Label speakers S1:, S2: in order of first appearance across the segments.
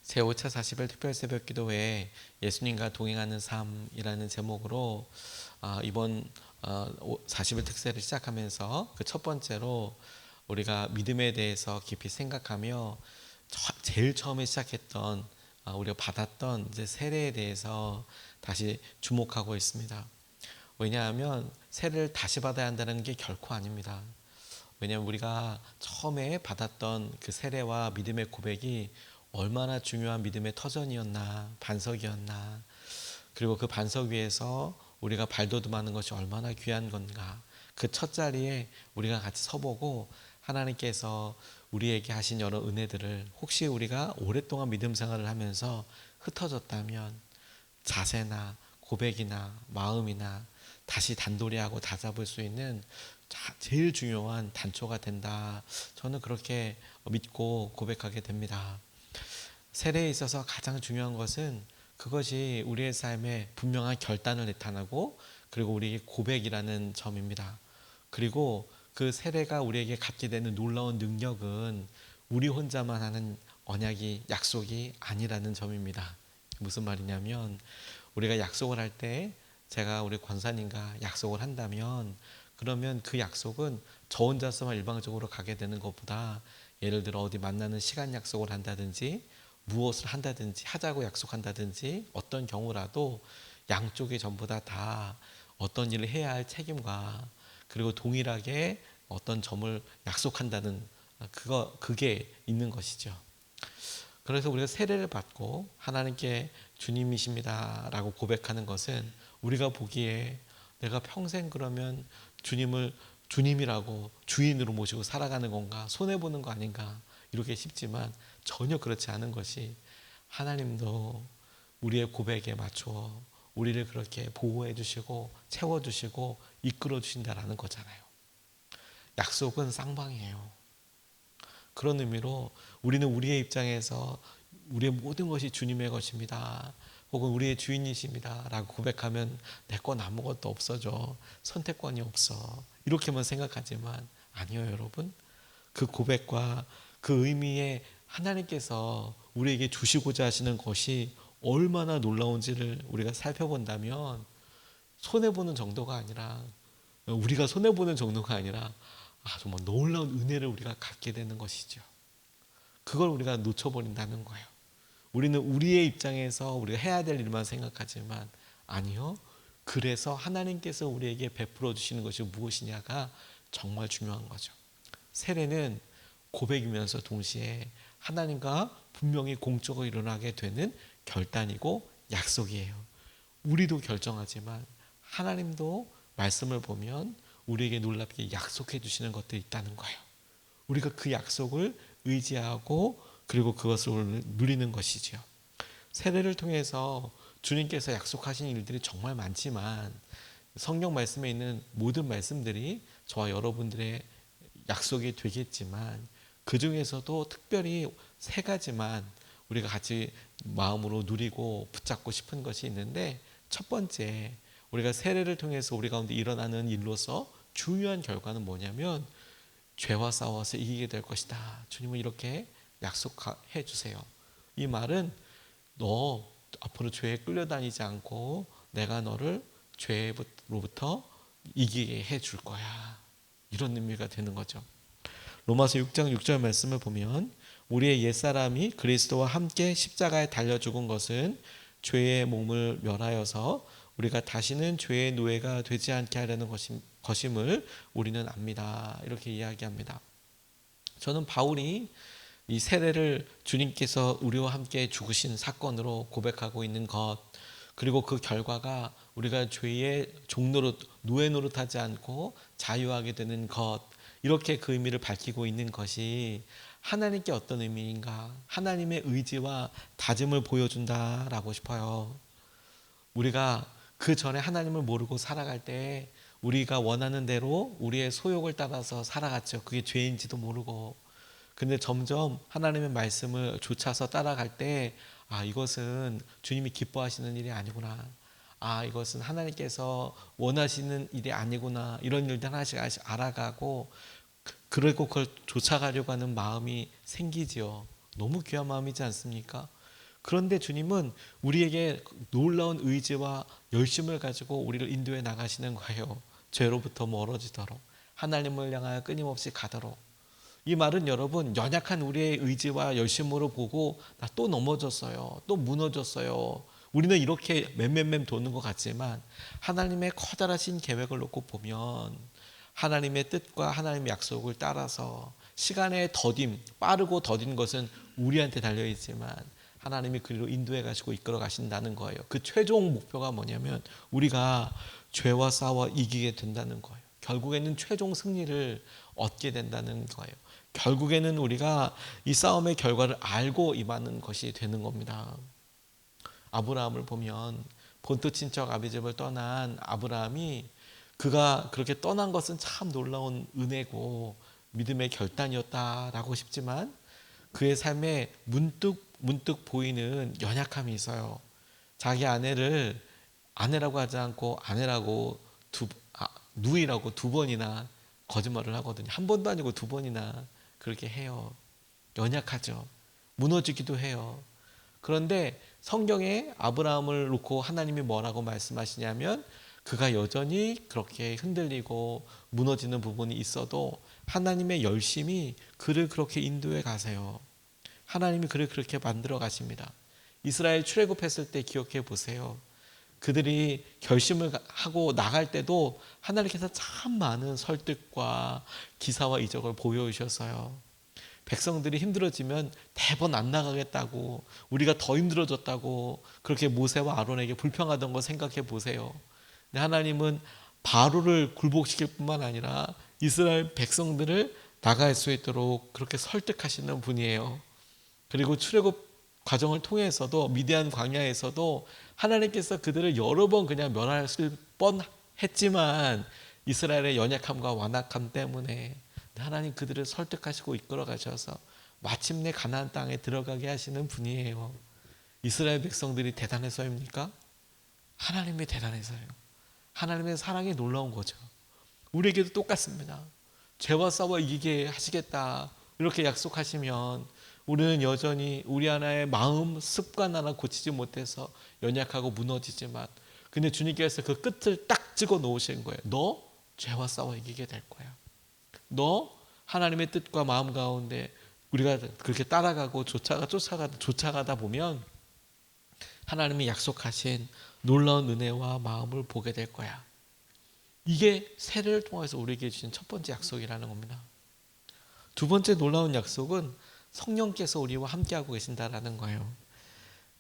S1: 제5차 40일 특별 새벽 기도회 예수님과 동행하는 삶이라는 제목으로 이번 40일 특세를 시작하면서 그 첫 번째로 우리가 믿음에 대해서 깊이 생각하며 제일 처음에 시작했던 우리가 받았던 이제 세례에 대해서 다시 주목하고 있습니다. 왜냐하면 세례를 다시 받아야 한다는 게 결코 아닙니다. 왜냐하면 우리가 처음에 받았던 그 세례와 믿음의 고백이 얼마나 중요한 믿음의 터전이었나, 반석이었나, 그리고 그 반석 위에서 우리가 발돋움하는 것이 얼마나 귀한 건가, 그 첫 자리에 우리가 같이 서보고 하나님께서 우리에게 하신 여러 은혜들을 혹시 우리가 오랫동안 믿음 생활을 하면서 흩어졌다면 자세나 고백이나 마음이나 다시 단도리하고 다잡을 수 있는 제일 중요한 단초가 된다. 저는 그렇게 믿고 고백하게 됩니다. 세례에 있어서 가장 중요한 것은 그것이 우리의 삶에 분명한 결단을 나타나고 그리고 우리에게 고백이라는 점입니다. 그리고 그 세례가 우리에게 갖게 되는 놀라운 능력은 우리 혼자만 하는 언약이 약속이 아니라는 점입니다. 무슨 말이냐면 우리가 약속을 할 때 제가 우리 권사님과 약속을 한다면 그러면 그 약속은 저 혼자서만 일방적으로 가게 되는 것보다 예를 들어 어디 만나는 시간 약속을 한다든지 무엇을 한다든지 하자고 약속한다든지 어떤 경우라도 양쪽이 전부 다 어떤 일을 해야 할 책임과 그리고 동일하게 어떤 점을 약속한다는 그게 있는 것이죠. 그래서 우리가 세례를 받고 하나님께 주님이십니다라고 고백하는 것은 우리가 보기에 내가 평생 그러면 주님을 주님이라고 주인으로 모시고 살아가는 건가, 손해보는 거 아닌가 이렇게 싶지만 전혀 그렇지 않은 것이 하나님도 우리의 고백에 맞춰 우리를 그렇게 보호해 주시고 채워주시고 이끌어 주신다라는 거잖아요. 약속은 쌍방이에요. 그런 의미로 우리는 우리의 입장에서 우리의 모든 것이 주님의 것입니다. 혹은 우리의 주인이십니다. 라고 고백하면 내 건 아무것도 없어져. 선택권이 없어. 이렇게만 생각하지만 아니요, 여러분. 그 고백과 그 의미에 하나님께서 우리에게 주시고자 하시는 것이 얼마나 놀라운지를 우리가 살펴본다면 손해보는 정도가 아니라 우리가 손해보는 정도가 아니라 정말 놀라운 은혜를 우리가 갖게 되는 것이죠. 그걸 우리가 놓쳐버린다는 거예요. 우리는 우리의 입장에서 우리가 해야 될 일만 생각하지만 아니요. 그래서 하나님께서 우리에게 베풀어 주시는 것이 무엇이냐가 정말 중요한 거죠. 세례는 고백이면서 동시에 하나님과 분명히 공적으로 일어나게 되는 결단이고 약속이에요. 우리도 결정하지만 하나님도 말씀을 보면 우리에게 놀랍게 약속해 주시는 것들이 있다는 거예요. 우리가 그 약속을 의지하고 그리고 그것을 누리는 것이지요. 세례를 통해서 주님께서 약속하신 일들이 정말 많지만 성경 말씀에 있는 모든 말씀들이 저와 여러분들의 약속이 되겠지만 그 중에서도 특별히 세 가지만 우리가 같이 마음으로 누리고 붙잡고 싶은 것이 있는데 첫 번째 우리가 세례를 통해서 우리 가운데 일어나는 일로서 중요한 결과는 뭐냐면 죄와 싸워서 이기게 될 것이다. 주님은 이렇게 약속해 주세요. 이 말은 너 앞으로 죄에 끌려다니지 않고 내가 너를 죄로부터 이기게 해줄 거야. 이런 의미가 되는 거죠. 로마서 6장 6절 말씀을 보면 우리의 옛사람이 그리스도와 함께 십자가에 달려 죽은 것은 죄의 몸을 멸하여서 우리가 다시는 죄의 노예가 되지 않게 하려는 것임을 우리는 압니다. 이렇게 이야기합니다. 저는 바울이 이 세례를 주님께서 우리와 함께 죽으신 사건으로 고백하고 있는 것, 그리고 그 결과가 우리가 죄의 종노릇, 노예 노릇하지 않고 자유하게 되는 것, 이렇게 그 의미를 밝히고 있는 것이 하나님께 어떤 의미인가, 하나님의 의지와 다짐을 보여준다라고 싶어요. 우리가 그 전에 하나님을 모르고 살아갈 때 우리가 원하는 대로 우리의 소욕을 따라서 살아갔죠. 그게 죄인지도 모르고. 근데 점점 하나님의 말씀을 좇아서 따라갈 때 이것은 주님이 기뻐하시는 일이 아니구나. 이것은 하나님께서 원하시는 일이 아니구나. 이런 일들 하나씩 알아가고 그리고 그걸 쫓아가려고 하는 마음이 생기지요. 너무 귀한 마음이지 않습니까? 그런데 주님은 우리에게 놀라운 의지와 열심을 가지고 우리를 인도해 나가시는 거예요. 죄로부터 멀어지도록, 하나님을 향하여 끊임없이 가도록. 이 말은 여러분, 연약한 우리의 의지와 열심으로 보고 나 또 넘어졌어요, 또 무너졌어요, 우리는 이렇게 맴맴맴 도는 것 같지만, 하나님의 커다라신 계획을 놓고 보면 하나님의 뜻과 하나님의 약속을 따라서 시간의 더딤, 빠르고 더딘 것은 우리한테 달려있지만 하나님이 그리로 인도해 가시고 이끌어 가신다는 거예요. 그 최종 목표가 뭐냐면 우리가 죄와 싸워 이기게 된다는 거예요. 결국에는 최종 승리를 얻게 된다는 거예요. 결국에는 우리가 이 싸움의 결과를 알고 임하는 것이 되는 겁니다. 아브라함을 보면 본토 친척 아비집을 떠난 아브라함이, 그가 그렇게 떠난 것은 참 놀라운 은혜고 믿음의 결단이었다라고 싶지만 그의 삶에 문득 보이는 연약함이 있어요. 자기 아내를 아내라고 하지 않고 누이라고 두 번이나 거짓말을 하거든요. 한 번도 아니고 두 번이나 그렇게 해요. 연약하죠. 무너지기도 해요. 그런데 성경에 아브라함을 놓고 하나님이 뭐라고 말씀하시냐면, 그가 여전히 그렇게 흔들리고 무너지는 부분이 있어도 하나님의 열심이 그를 그렇게 인도해 가세요. 하나님이 그를 그렇게 만들어 가십니다. 이스라엘 출애굽했을 때 기억해 보세요. 그들이 결심을 하고 나갈 때도 하나님께서 참 많은 설득과 기사와 이적을 보여주셨어요. 백성들이 힘들어지면 대번 안 나가겠다고, 우리가 더 힘들어졌다고 그렇게 모세와 아론에게 불평하던 거 생각해 보세요. 근데 하나님은 바로를 굴복시킬 뿐만 아니라 이스라엘 백성들을 나갈 수 있도록 그렇게 설득하시는 분이에요. 그리고 출애굽 과정을 통해서도, 미디안 광야에서도 하나님께서 그들을 여러 번 그냥 멸하실 뻔했지만 이스라엘의 연약함과 완악함 때문에 하나님 그들을 설득하시고 이끌어 가셔서 마침내 가나안 땅에 들어가게 하시는 분이에요. 이스라엘 백성들이 대단해서입니까? 하나님이 대단해서요. 하나님의 사랑이 놀라운 거죠. 우리에게도 똑같습니다. 죄와 싸워 이기게 하시겠다 이렇게 약속하시면 우리는 여전히 우리 하나의 마음 습관 하나 고치지 못해서 연약하고 무너지지만, 근데 주님께서 그 끝을 딱 찍어 놓으신 거예요. 너 죄와 싸워 이기게 될 거야. 너 하나님의 뜻과 마음 가운데 우리가 그렇게 따라가고 쫓아가다 보면 하나님이 약속하신 놀라운 은혜와 마음을 보게 될 거야. 이게 세례를 통해서 우리에게 주신 첫 번째 약속이라는 겁니다. 두 번째 놀라운 약속은 성령께서 우리와 함께하고 계신다라는 거예요.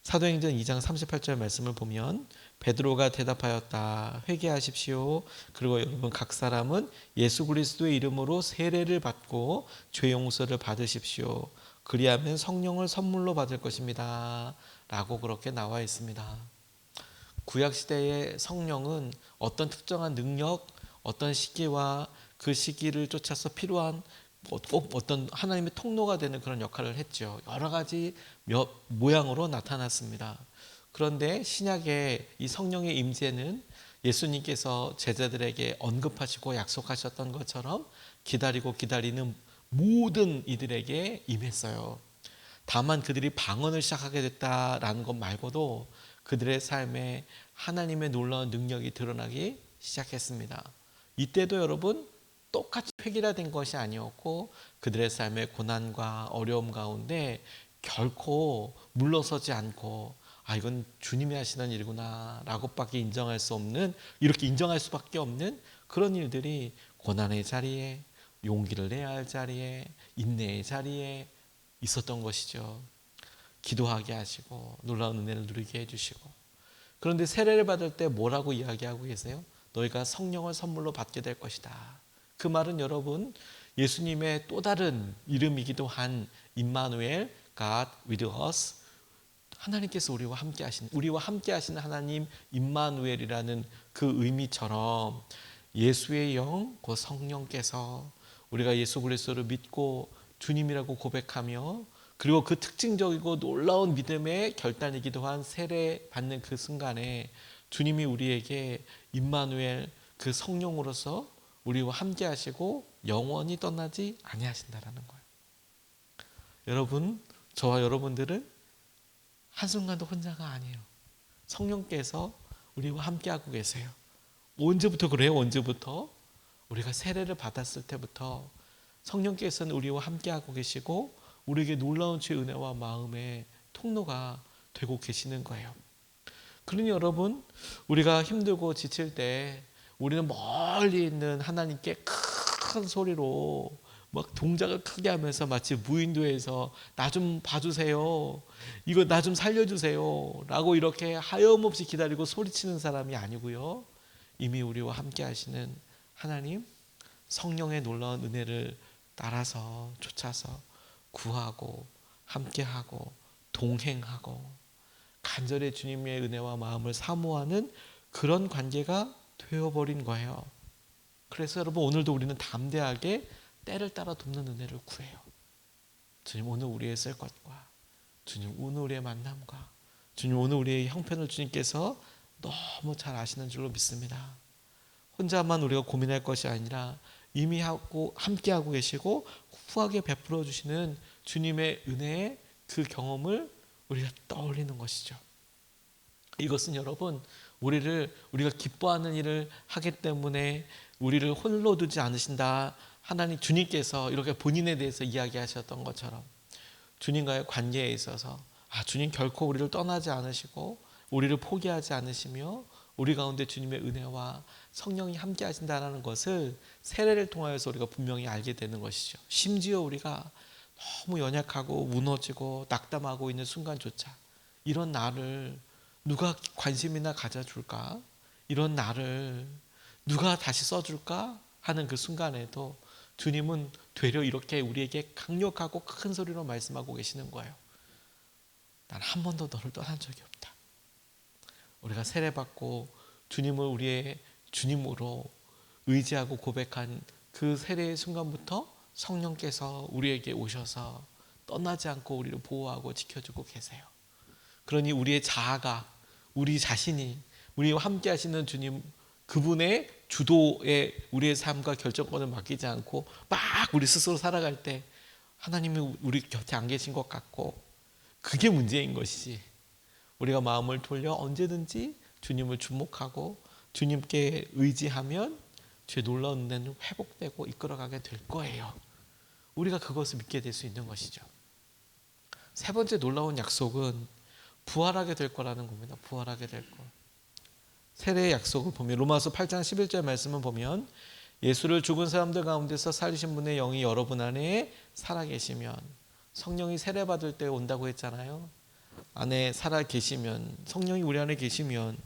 S1: 사도행전 2장 38절 말씀을 보면 베드로가 대답하였다. 회개하십시오. 그리고 여러분 각 사람은 예수 그리스도의 이름으로 세례를 받고 죄 용서를 받으십시오. 그리하면 성령을 선물로 받을 것입니다. 라고 그렇게 나와 있습니다. 구약시대의 성령은 어떤 특정한 능력, 어떤 시기와 그 시기를 쫓아서 필요한 꼭 어떤 하나님의 통로가 되는 그런 역할을 했죠. 여러 가지 모양으로 나타났습니다. 그런데 신약의 이 성령의 임재는 예수님께서 제자들에게 언급하시고 약속하셨던 것처럼 기다리는 모든 이들에게 임했어요. 다만 그들이 방언을 시작하게 됐다라는 것 말고도 그들의 삶에 하나님의 놀라운 능력이 드러나기 시작했습니다. 이때도 여러분 똑같이 획일화된 것이 아니었고 그들의 삶의 고난과 어려움 가운데 결코 물러서지 않고 이건 주님이 하시는 일이구나 라고밖에 인정할 수 없는, 이렇게 인정할 수밖에 없는 그런 일들이 고난의 자리에, 용기를 내야 할 자리에, 인내의 자리에 있었던 것이죠. 기도하게 하시고 놀라운 은혜를 누리게 해주시고. 그런데 세례를 받을 때 뭐라고 이야기하고 계세요? 너희가 성령을 선물로 받게 될 것이다. 그 말은 여러분 예수님의 또 다른 이름이기도 한 임마누엘, God with us, 하나님께서 우리와 함께 하시는 하나님 임마누엘이라는 그 의미처럼 예수의 영, 그 성령께서 우리가 예수 그리스도를 믿고 주님이라고 고백하며 그리고 그 특징적이고 놀라운 믿음의 결단이기도 한 세례 받는 그 순간에 주님이 우리에게 임마누엘 그 성령으로서 우리와 함께 하시고 영원히 떠나지 아니하신다라는 거예요. 여러분, 저와 여러분들은 한순간도 혼자가 아니에요. 성령께서 우리와 함께하고 계세요. 언제부터 그래요? 언제부터? 우리가 세례를 받았을 때부터 성령께서는 우리와 함께하고 계시고 우리에게 놀라운 주의 은혜와 마음의 통로가 되고 계시는 거예요. 그러니 여러분, 우리가 힘들고 지칠 때 우리는 멀리 있는 하나님께 큰 소리로 막 동작을 크게 하면서 마치 무인도에서 나 좀 봐주세요, 이거 나 좀 살려주세요 라고 이렇게 하염없이 기다리고 소리치는 사람이 아니고요, 이미 우리와 함께 하시는 하나님, 성령의 놀라운 은혜를 따라서 쫓아서 구하고 함께하고 동행하고 간절히 주님의 은혜와 마음을 사모하는 그런 관계가 되어버린 거예요. 그래서 여러분, 오늘도 우리는 담대하게 때를 따라 돕는 은혜를 구해요. 주님, 오늘 우리의 쓸 것과 주님 오늘 우리의 만남과 주님 오늘 우리의 형편을 주님께서 너무 잘 아시는 줄로 믿습니다. 혼자만 우리가 고민할 것이 아니라 이미 하고 함께하고 계시고 후하게 베풀어 주시는 주님의 은혜의 그 경험을 우리가 떠올리는 것이죠. 이것은 여러분, 우리가 기뻐하는 일을 하기 때문에 우리를 홀로 두지 않으신다, 하나님 주님께서 이렇게 본인에 대해서 이야기하셨던 것처럼 주님과의 관계에 있어서 주님 결코 우리를 떠나지 않으시고 우리를 포기하지 않으시며 우리 가운데 주님의 은혜와 성령이 함께 하신다는 것을 세례를 통하여서 우리가 분명히 알게 되는 것이죠. 심지어 우리가 너무 연약하고 무너지고 낙담하고 있는 순간조차 이런 나를 누가 관심이나 가져줄까? 이런 나를 누가 다시 써줄까? 하는 그 순간에도 주님은 되려 이렇게 우리에게 강력하고 큰 소리로 말씀하고 계시는 거예요. 난 한 번도 너를 떠난 적이 없다. 우리가 세례받고 주님을 우리의 주님으로 의지하고 고백한 그 세례의 순간부터 성령께서 우리에게 오셔서 떠나지 않고 우리를 보호하고 지켜주고 계세요. 그러니 우리의 자아가, 우리 자신이 우리와 함께 하시는 주님 그분의 주도에 우리의 삶과 결정권을 맡기지 않고 막 우리 스스로 살아갈 때 하나님이 우리 곁에 안 계신 것 같고, 그게 문제인 것이지, 우리가 마음을 돌려 언제든지 주님을 주목하고 주님께 의지하면 주의 놀라운 은혜는 회복되고 이끌어가게 될 거예요. 우리가 그것을 믿게 될 수 있는 것이죠. 세 번째 놀라운 약속은 부활하게 될 거라는 겁니다. 부활하게 될 거. 세례의 약속을 보면 로마서 8장 11절 말씀을 보면 예수를 죽은 사람들 가운데서 살리신 분의 영이 여러분 안에 살아계시면, 성령이 세례받을 때 온다고 했잖아요. 안에 살아계시면, 성령이 우리 안에 계시면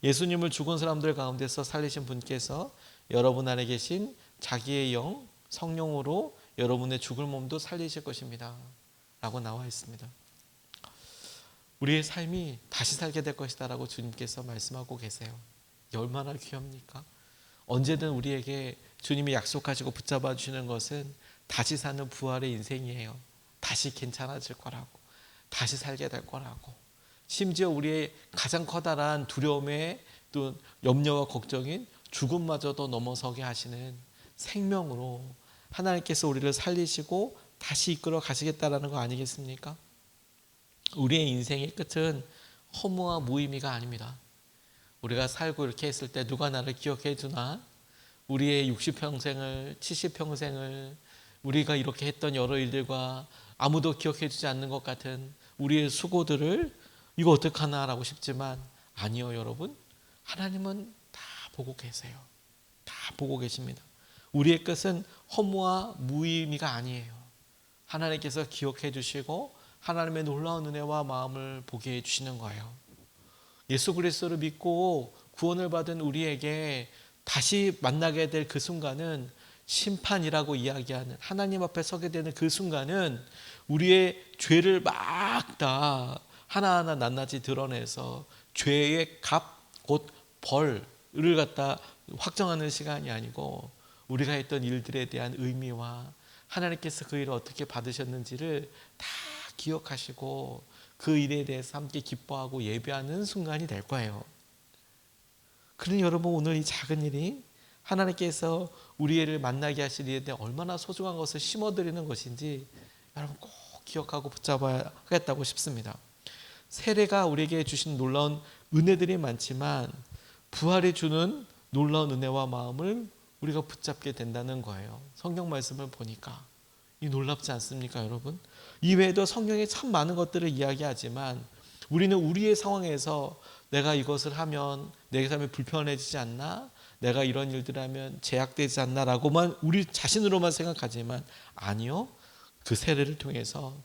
S1: 예수님을 죽은 사람들 가운데서 살리신 분께서 여러분 안에 계신 자기의 영, 성령으로 여러분의 죽을 몸도 살리실 것입니다 라고 나와 있습니다. 우리의 삶이 다시 살게 될 것이다 라고 주님께서 말씀하고 계세요. 얼마나 귀합니까? 언제든 우리에게 주님이 약속하시고 붙잡아 주시는 것은 다시 사는 부활의 인생이에요. 다시 괜찮아질 거라고, 다시 살게 될 거라고, 심지어 우리의 가장 커다란 두려움의 또 염려와 걱정인 죽음마저도 넘어서게 하시는 생명으로 하나님께서 우리를 살리시고 다시 이끌어 가시겠다라는 거 아니겠습니까? 우리의 인생의 끝은 허무와 무의미가 아닙니다. 우리가 살고 이렇게 했을 때 누가 나를 기억해 주나? 우리의 60평생을 70평생을 우리가 이렇게 했던 여러 일들과 아무도 기억해 주지 않는 것 같은 우리의 수고들을 이거 어떡하나 라고 싶지만, 아니요 여러분, 하나님은 다 보고 계세요. 다 보고 계십니다. 우리의 끝은 허무와 무의미가 아니에요. 하나님께서 기억해 주시고 하나님의 놀라운 은혜와 마음을 보게 해주시는 거예요. 예수 그리스도를 믿고 구원을 받은 우리에게 다시 만나게 될 그 순간은, 심판이라고 이야기하는 하나님 앞에 서게 되는 그 순간은 우리의 죄를 막 다 하나하나 낱낱이 드러내서 죄의 값, 곧 벌을 갖다 확정하는 시간이 아니고, 우리가 했던 일들에 대한 의미와 하나님께서 그 일을 어떻게 받으셨는지를 다 기억하시고 그 일에 대해서 함께 기뻐하고 예배하는 순간이 될 거예요. 그러니 여러분, 오늘 이 작은 일이 하나님께서 우리를 만나게 하실 일에 대해 얼마나 소중한 것을 심어드리는 것인지 여러분 꼭 기억하고 붙잡아야겠다고 싶습니다. 세례가 우리에게 주신 놀라운 은혜들이 많지만 부활이 주는 놀라운 은혜와 마음을 우리가 붙잡게 된다는 거예요. 성경 말씀을 보니까 이 놀랍지 않습니까, 여러분? 이외에도 성경에 참 많은 것들을 이야기하지만 우리는 우리의 상황에서 내가 이것을 하면 내 삶이 불편해지지 않나? 내가 이런 일들을 하면 제약되지 않나? 라고만 우리 자신으로만 생각하지만 아니요. 그 세례를 통해서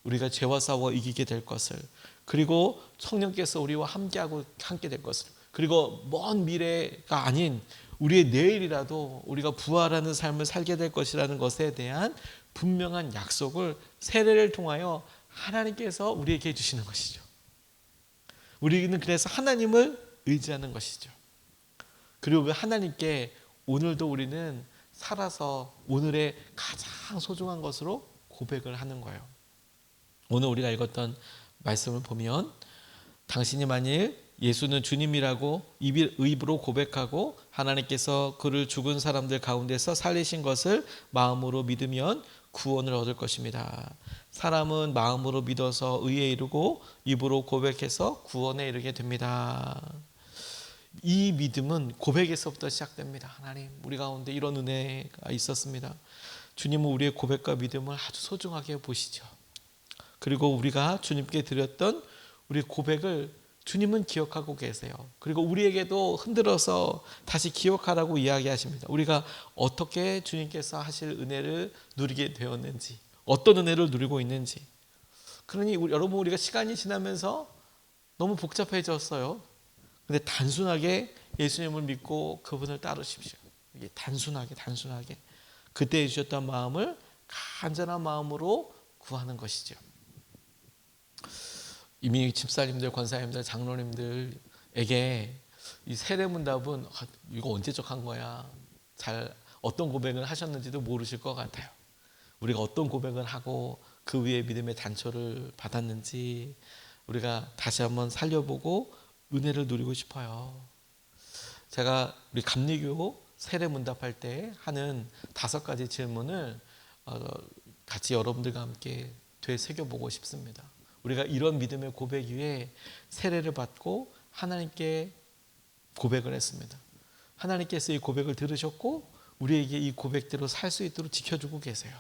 S1: 우리가 죄와 싸워 이기게 될 것을, 그리고 성령께서 우리와 함께 될 것을, 그리고 먼 미래가 아닌 우리의 내일이라도 우리가 부활하는 삶을 살게 될 것이라는 것에 대한 분명한 약속을 세례를 통하여 하나님께서 우리에게 주시는 것이죠. 우리는 그래서 하나님을 의지하는 것이죠. 그리고 그 하나님께 오늘도 우리는 살아서 오늘의 가장 소중한 것으로 고백을 하는 거예요. 오늘 우리가 읽었던 말씀을 보면 당신이 만일 예수는 주님이라고 입으로 고백하고 하나님께서 그를 죽은 사람들 가운데서 살리신 것을 마음으로 믿으면 구원을 얻을 것입니다. 사람은 마음으로 믿어서 의에 이르고 입으로 고백해서 구원에 이르게 됩니다. 이 믿음은 고백에서부터 시작됩니다. 하나님, 우리 가운데 이런 은혜가 있었습니다. 주님은 우리의 고백과 믿음을 아주 소중하게 보시죠. 그리고 우리가 주님께 드렸던 우리 고백을 주님은 기억하고 계세요. 그리고 우리에게도 흔들어서 다시 기억하라고 이야기하십니다. 우리가 어떻게 주님께서 하실 은혜를 누리게 되었는지, 어떤 은혜를 누리고 있는지. 그러니 여러분, 우리가 시간이 지나면서 너무 복잡해졌어요. 근데 단순하게 예수님을 믿고 그분을 따르십시오. 이게 단순하게 그때 주셨던 마음을 간절한 마음으로 구하는 것이죠. 이미 집사님들, 권사님들, 장로님들에게 이 세례문답은 이거 언제적 한 거야, 잘 어떤 고백을 하셨는지도 모르실 것 같아요. 우리가 어떤 고백을 하고 그 위에 믿음의 단초를 받았는지 우리가 다시 한번 살려보고 은혜를 누리고 싶어요. 제가 우리 감리교 세례문답할 때 하는 5가지 질문을 같이 여러분들과 함께 되새겨보고 싶습니다. 우리가 이런 믿음의 고백 위에 세례를 받고 하나님께 고백을 했습니다. 하나님께서 이 고백을 들으셨고 우리에게 이 고백대로 살 수 있도록 지켜주고 계세요.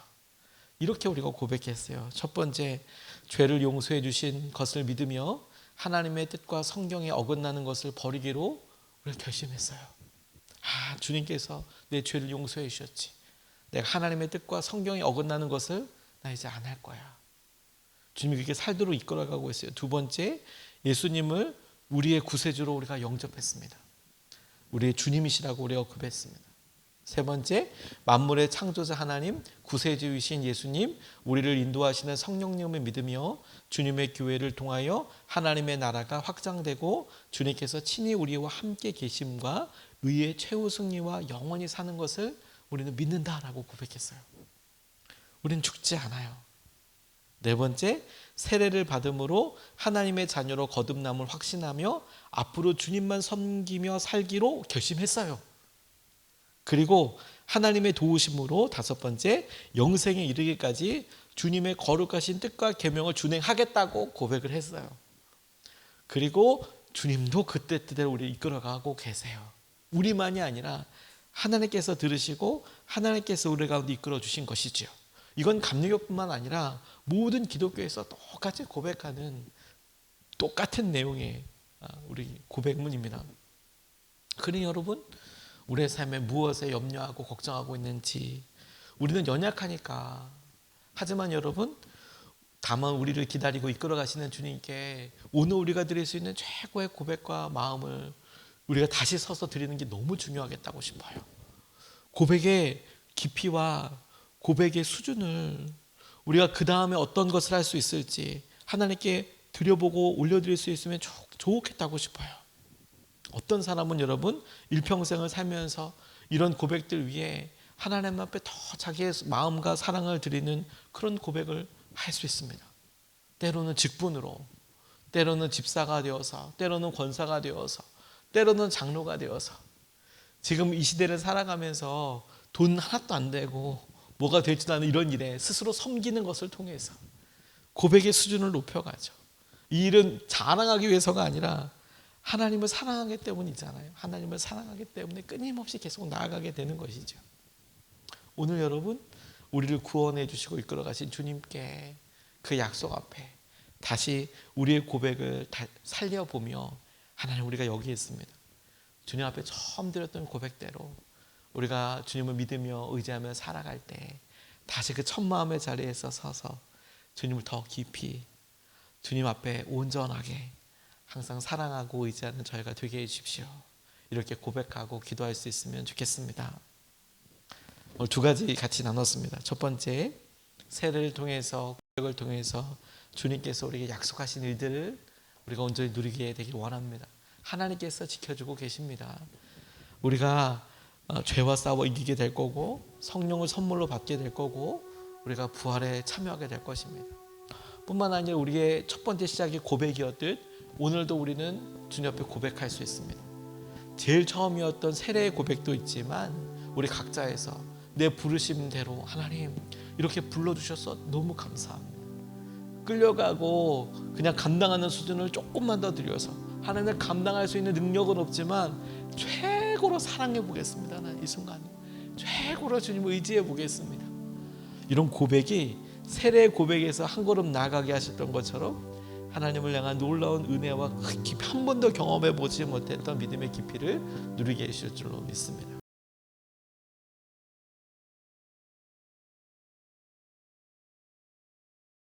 S1: 이렇게 우리가 고백했어요. 첫 번째, 죄를 용서해 주신 것을 믿으며 하나님의 뜻과 성경에 어긋나는 것을 버리기로 우리가 결심했어요. 주님께서 내 죄를 용서해 주셨지. 내가 하나님의 뜻과 성경에 어긋나는 것을 나 이제 안 할 거야. 주님이 그렇게 살도록 이끌어가고 있어요. 두 번째, 예수님을 우리의 구세주로 우리가 영접했습니다. 우리의 주님이시라고 우리가 고백했습니다. 세 번째, 만물의 창조자 하나님, 구세주이신 예수님, 우리를 인도하시는 성령님을 믿으며 주님의 교회를 통하여 하나님의 나라가 확장되고 주님께서 친히 우리와 함께 계심과 의의 최후 승리와 영원히 사는 것을 우리는 믿는다라고 고백했어요. 우리는 죽지 않아요. 네 번째, 세례를 받음으로 하나님의 자녀로 거듭남을 확신하며 앞으로 주님만 섬기며 살기로 결심했어요. 그리고 하나님의 도우심으로 다섯 번째, 영생에 이르기까지 주님의 거룩하신 뜻과 계명을 준행하겠다고 고백을 했어요. 그리고 주님도 그때 뜻대로 우리를 이끌어가고 계세요. 우리만이 아니라 하나님께서 들으시고 하나님께서 우리 가운데 이끌어 주신 것이죠. 이건 감리교뿐만 아니라 모든 기독교에서 똑같이 고백하는 똑같은 내용의 우리 고백문입니다. 그러니 여러분, 우리의 삶에 무엇에 염려하고 걱정하고 있는지, 우리는 연약하니까. 하지만 여러분, 다만 우리를 기다리고 이끌어 가시는 주님께 오늘 우리가 드릴 수 있는 최고의 고백과 마음을 우리가 다시 서서 드리는 게 너무 중요하겠다고 싶어요. 고백의 깊이와 고백의 수준을 우리가 그 다음에 어떤 것을 할 수 있을지 하나님께 드려보고 올려드릴 수 있으면 좋겠다고 싶어요. 어떤 사람은 여러분 일평생을 살면서 이런 고백들 위해 하나님 앞에 더 자기의 마음과 사랑을 드리는 그런 고백을 할 수 있습니다. 때로는 직분으로, 때로는 집사가 되어서, 때로는 권사가 되어서, 때로는 장로가 되어서, 지금 이 시대를 살아가면서 돈 하나도 안 되고 뭐가 되지도 않은 이런 일에 스스로 섬기는 것을 통해서 고백의 수준을 높여가죠. 이 일은 자랑하기 위해서가 아니라 하나님을 사랑하기 때문이잖아요. 하나님을 사랑하기 때문에 끊임없이 계속 나아가게 되는 것이죠. 오늘 여러분, 우리를 구원해 주시고 이끌어 가신 주님께 그 약속 앞에 다시 우리의 고백을 살려보며, 하나님, 우리가 여기 있습니다. 주님 앞에 처음 드렸던 고백대로 우리가 주님을 믿으며 의지하며 살아갈 때 다시 그 첫 마음의 자리에서 서서 주님을 더 깊이, 주님 앞에 온전하게 항상 사랑하고 의지하는 저희가 되게 해주십시오. 이렇게 고백하고 기도할 수 있으면 좋겠습니다. 오늘 두 가지 같이 나눴습니다. 첫 번째, 세례를 통해서, 고백을 통해서 주님께서 우리에게 약속하신 일들을 우리가 온전히 누리게 되길 원합니다. 하나님께서 지켜주고 계십니다. 우리가 죄와 싸워 이기게 될 거고, 성령을 선물로 받게 될 거고, 우리가 부활에 참여하게 될 것입니다. 뿐만 아니라 우리의 첫 번째 시작이 고백이었듯 오늘도 우리는 주님 앞에 고백할 수 있습니다. 제일 처음이었던 세례의 고백도 있지만 우리 각자에서 내 부르심대로 하나님 이렇게 불러주셔서 너무 감사합니다. 끌려가고 그냥 감당하는 수준을 조금만 더 들여서 하나님을 감당할 수 있는 능력은 없지만 최고로 사랑해 보겠습니다. 난 이 순간 최고로 주님을 의지해 보겠습니다. 이런 고백이 세례의 고백에서 한 걸음 나아가게 하셨던 것처럼 하나님을 향한 놀라운 은혜와 깊이 한 번도 경험해 보지 못했던 믿음의 깊이를 누리게 해주실 줄로 믿습니다.